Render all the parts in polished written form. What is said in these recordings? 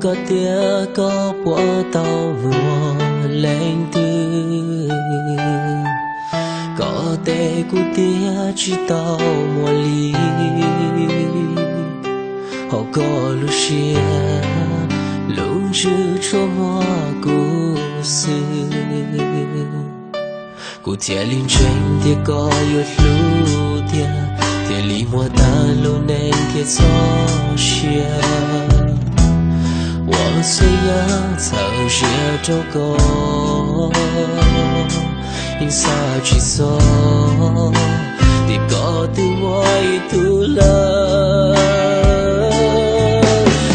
có tia có bỏ tàu mùa lên từ có thể cụ tia chỉ tàu mùa ly họ có lúc xia lúc chưa cho mùa cụ sư cụ tia linh tranh tia có yêu lưu tia tia li mùa ta lâu nên tia gió xia 我虽然曾学着过，因啥去说，你搞得我一肚了，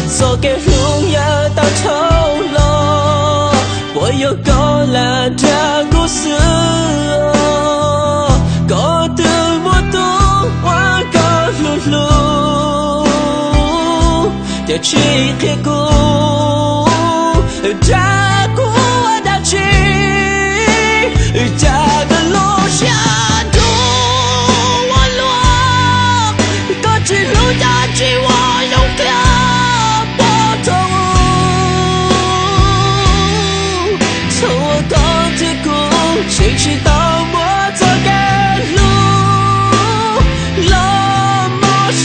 做给荣耀到头了，我有够了的故事，搞得我都我够路路，要去黑谷。 扎古我的去，扎个落下土我落，个只路的去我有个不同，从我高的谷，谁知道我走个路，落寞下。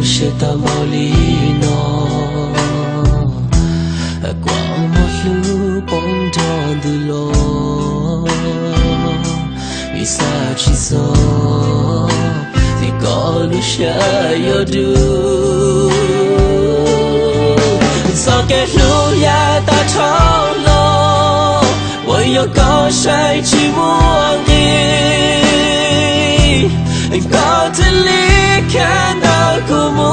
是到毛里诺，光毛路蹦着的路，为啥去走？你高路下有路，走给路呀到头了，我有高山去摸你，高子里看到古墓。